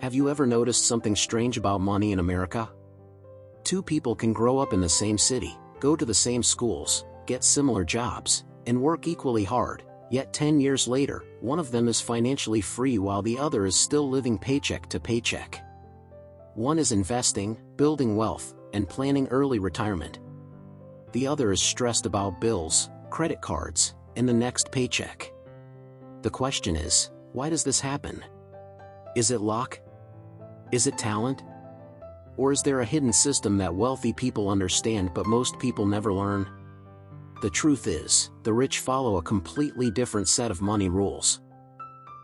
Have you ever noticed something strange about money in America? Two people can grow up in the same city, go to the same schools, get similar jobs, and work equally hard, yet 10 years later, one of them is financially free while the other is still living paycheck to paycheck. One is investing, building wealth, and planning early retirement. The other is stressed about bills, credit cards, and the next paycheck. The question is, why does this happen? Is it luck? Is it talent? Or is there a hidden system that wealthy people understand but most people never learn? The truth is, the rich follow a completely different set of money rules.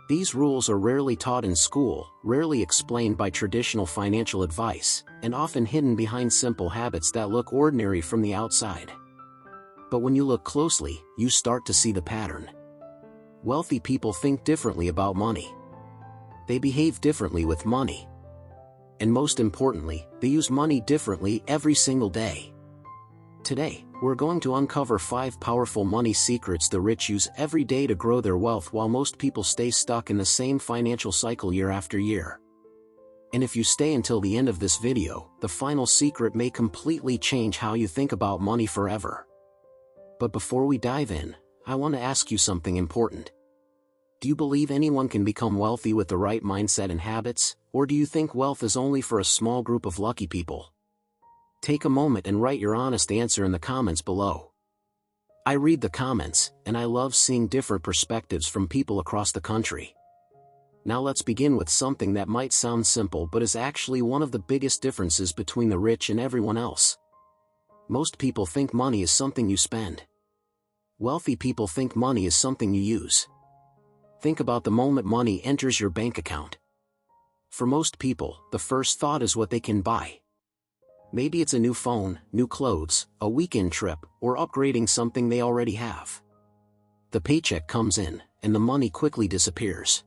These rules are rarely taught in school, rarely explained by traditional financial advice, and often hidden behind simple habits that look ordinary from the outside. But when you look closely, you start to see the pattern. Wealthy people think differently about money. They behave differently with money. And most importantly, they use money differently every single day. Today, we're going to uncover 5 powerful money secrets the rich use every day to grow their wealth while most people stay stuck in the same financial cycle year after year. And if you stay until the end of this video, the final secret may completely change how you think about money forever. But before we dive in, I want to ask you something important. Do you believe anyone can become wealthy with the right mindset and habits, or do you think wealth is only for a small group of lucky people? Take a moment and write your honest answer in the comments below. I read the comments, and I love seeing different perspectives from people across the country. Now let's begin with something that might sound simple but is actually one of the biggest differences between the rich and everyone else. Most people think money is something you spend. Wealthy people think money is something you use. Think about the moment money enters your bank account. For most people, the first thought is what they can buy. Maybe it's a new phone, new clothes, a weekend trip, or upgrading something they already have. The paycheck comes in, and the money quickly disappears.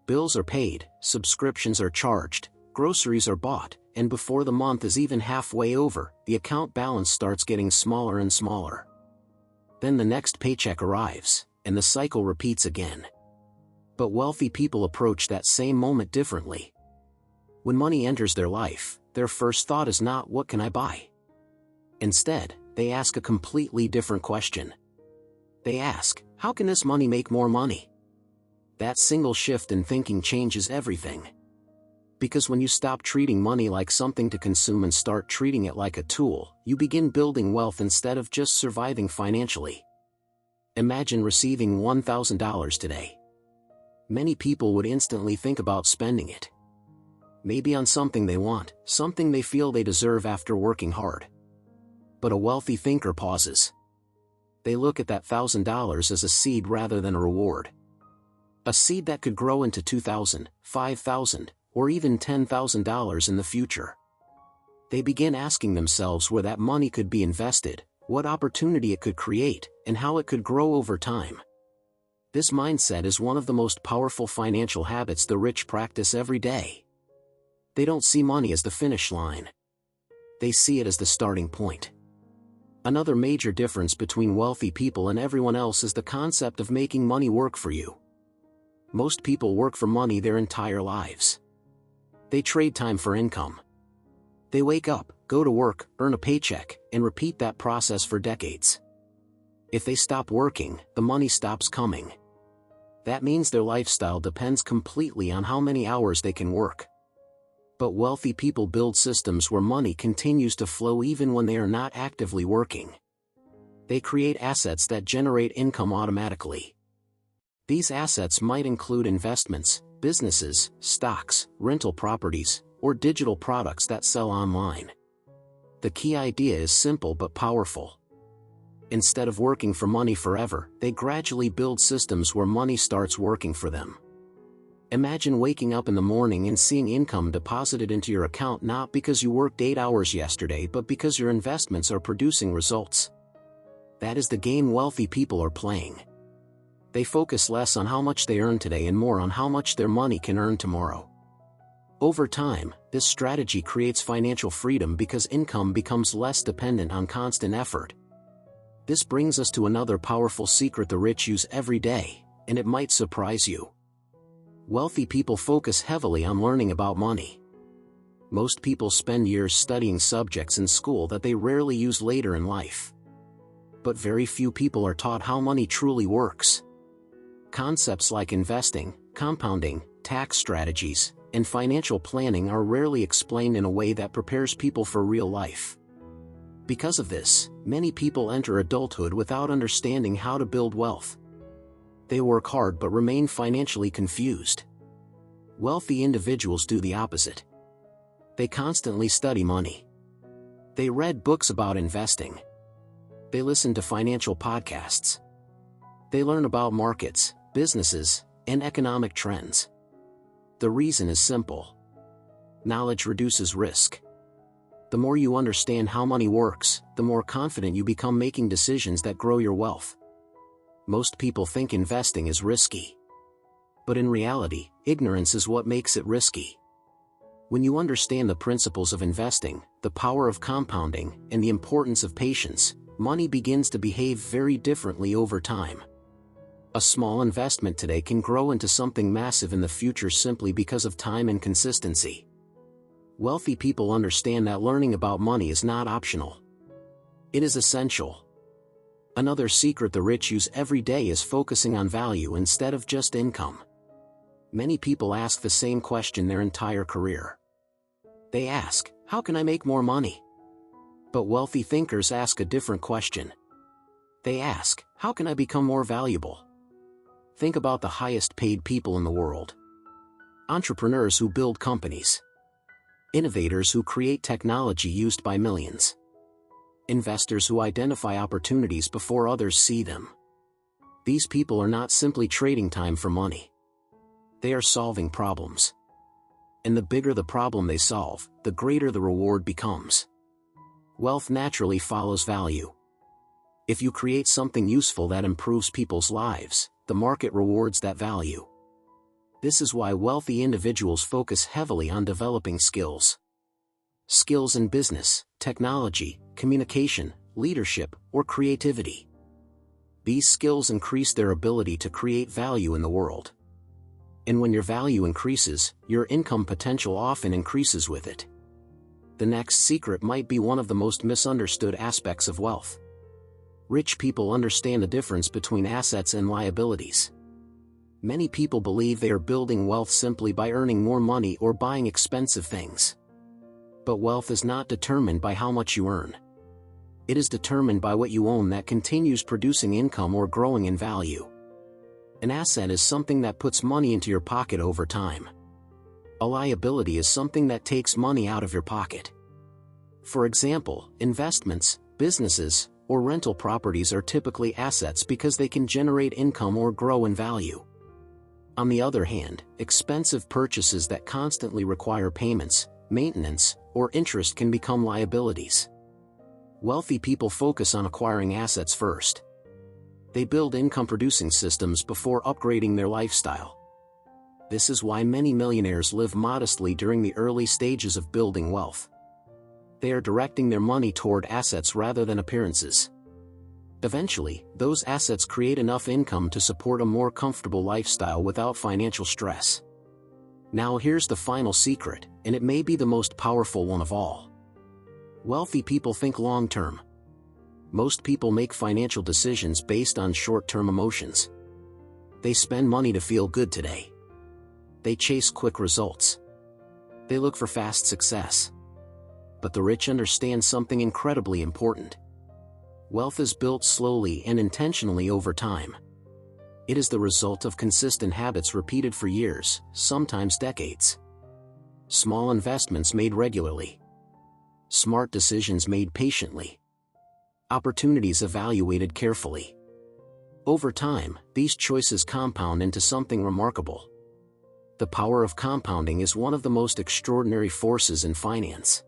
Bills are paid, subscriptions are charged, groceries are bought, and before the month is even halfway over, the account balance starts getting smaller and smaller. Then the next paycheck arrives, and the cycle repeats again. But wealthy people approach that same moment differently. When money enters their life, their first thought is not "what can I buy?" Instead, they ask a completely different question. They ask, "How can this money make more money?" That single shift in thinking changes everything. Because when you stop treating money like something to consume and start treating it like a tool, you begin building wealth instead of just surviving financially. Imagine receiving $1,000 today. Many people would instantly think about spending it. Maybe on something they want, something they feel they deserve after working hard. But a wealthy thinker pauses. They look at that $1,000 as a seed rather than a reward. A seed that could grow into $2,000, $5,000, or even $10,000 in the future. They begin asking themselves where that money could be invested, what opportunity it could create, and how it could grow over time. This mindset is one of the most powerful financial habits the rich practice every day. They don't see money as the finish line. They see it as the starting point. Another major difference between wealthy people and everyone else is the concept of making money work for you. Most people work for money their entire lives. They trade time for income. They wake up, go to work, earn a paycheck, and repeat that process for decades. If they stop working, the money stops coming. That means their lifestyle depends completely on how many hours they can work. But wealthy people build systems where money continues to flow even when they are not actively working. They create assets that generate income automatically. These assets might include investments, businesses, stocks, rental properties, or digital products that sell online. The key idea is simple but powerful. Instead of working for money forever, they gradually build systems where money starts working for them. Imagine waking up in the morning and seeing income deposited into your account not because you worked 8 hours yesterday but because your investments are producing results. That is the game wealthy people are playing. They focus less on how much they earn today and more on how much their money can earn tomorrow. Over time, this strategy creates financial freedom because income becomes less dependent on constant effort. This brings us to another powerful secret the rich use every day, and it might surprise you. Wealthy people focus heavily on learning about money. Most people spend years studying subjects in school that they rarely use later in life. But very few people are taught how money truly works. Concepts like investing, compounding, tax strategies, and financial planning are rarely explained in a way that prepares people for real life. Because of this, many people enter adulthood without understanding how to build wealth. They work hard but remain financially confused. Wealthy individuals do the opposite. They constantly study money. They read books about investing. They listen to financial podcasts. They learn about markets, businesses, and economic trends. The reason is simple. Knowledge reduces risk. The more you understand how money works, the more confident you become making decisions that grow your wealth. Most people think investing is risky. But in reality, ignorance is what makes it risky. When you understand the principles of investing, the power of compounding, and the importance of patience, money begins to behave very differently over time. A small investment today can grow into something massive in the future simply because of time and consistency. Wealthy people understand that learning about money is not optional. It is essential. Another secret the rich use every day is focusing on value instead of just income. Many people ask the same question their entire career. They ask, how can I make more money? But wealthy thinkers ask a different question. They ask, how can I become more valuable? Think about the highest paid people in the world. Entrepreneurs who build companies. Innovators who create technology used by millions. Investors who identify opportunities before others see them. These people are not simply trading time for money. They are solving problems. And the bigger the problem they solve, the greater the reward becomes. Wealth naturally follows value. If you create something useful that improves people's lives, the market rewards that value. This is why wealthy individuals focus heavily on developing skills. Skills in business, technology, communication, leadership, or creativity. These skills increase their ability to create value in the world. And when your value increases, your income potential often increases with it. The next secret might be one of the most misunderstood aspects of wealth. Rich people understand the difference between assets and liabilities. Many people believe they are building wealth simply by earning more money or buying expensive things. But wealth is not determined by how much you earn. It is determined by what you own that continues producing income or growing in value. An asset is something that puts money into your pocket over time. A liability is something that takes money out of your pocket. For example, investments, businesses, or rental properties are typically assets because they can generate income or grow in value. On the other hand, expensive purchases that constantly require payments, maintenance, or interest can become liabilities. Wealthy people focus on acquiring assets first. They build income-producing systems before upgrading their lifestyle. This is why many millionaires live modestly during the early stages of building wealth. They are directing their money toward assets rather than appearances. Eventually, those assets create enough income to support a more comfortable lifestyle without financial stress. Now here's the final secret, and it may be the most powerful one of all. Wealthy people think long-term. Most people make financial decisions based on short-term emotions. They spend money to feel good today. They chase quick results. They look for fast success. But the rich understand something incredibly important. Wealth is built slowly and intentionally over time. It is the result of consistent habits repeated for years, sometimes decades. Small investments made regularly. Smart decisions made patiently. Opportunities evaluated carefully. Over time, these choices compound into something remarkable. The power of compounding is one of the most extraordinary forces in finance.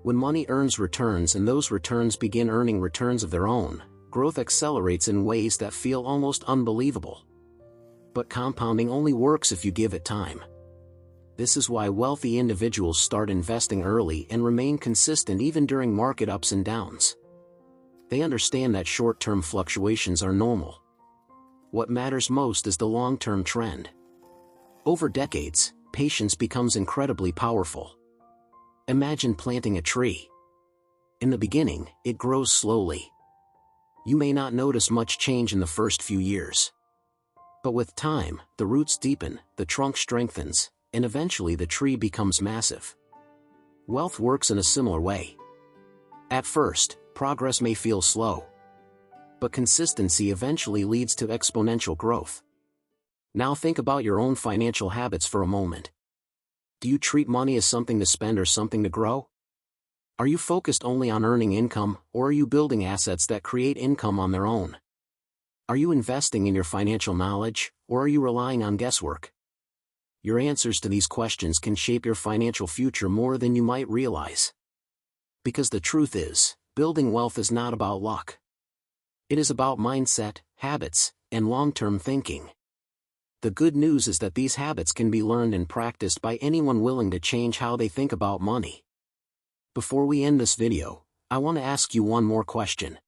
When money earns returns and those returns begin earning returns of their own, growth accelerates in ways that feel almost unbelievable. But compounding only works if you give it time. This is why wealthy individuals start investing early and remain consistent even during market ups and downs. They understand that short-term fluctuations are normal. What matters most is the long-term trend. Over decades, patience becomes incredibly powerful. Imagine planting a tree. In the beginning, it grows slowly. You may not notice much change in the first few years. But with time, the roots deepen, the trunk strengthens, and eventually the tree becomes massive. Wealth works in a similar way. At first, progress may feel slow. But consistency eventually leads to exponential growth. Now think about your own financial habits for a moment. Do you treat money as something to spend or something to grow? Are you focused only on earning income, or are you building assets that create income on their own? Are you investing in your financial knowledge, or are you relying on guesswork? Your answers to these questions can shape your financial future more than you might realize. Because the truth is, building wealth is not about luck. It is about mindset, habits, and long-term thinking. The good news is that these habits can be learned and practiced by anyone willing to change how they think about money. Before we end this video, I want to ask you one more question.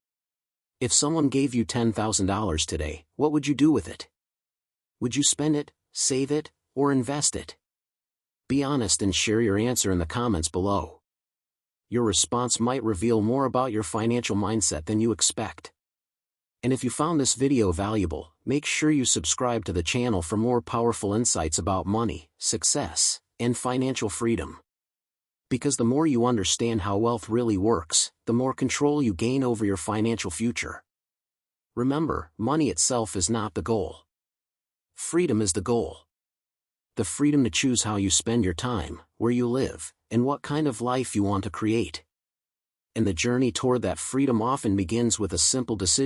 If someone gave you $10,000 today, what would you do with it? Would you spend it, save it, or invest it? Be honest and share your answer in the comments below. Your response might reveal more about your financial mindset than you expect. And if you found this video valuable, make sure you subscribe to the channel for more powerful insights about money, success, and financial freedom. Because the more you understand how wealth really works, the more control you gain over your financial future. Remember, money itself is not the goal. Freedom is the goal. The freedom to choose how you spend your time, where you live, and what kind of life you want to create. And the journey toward that freedom often begins with a simple decision.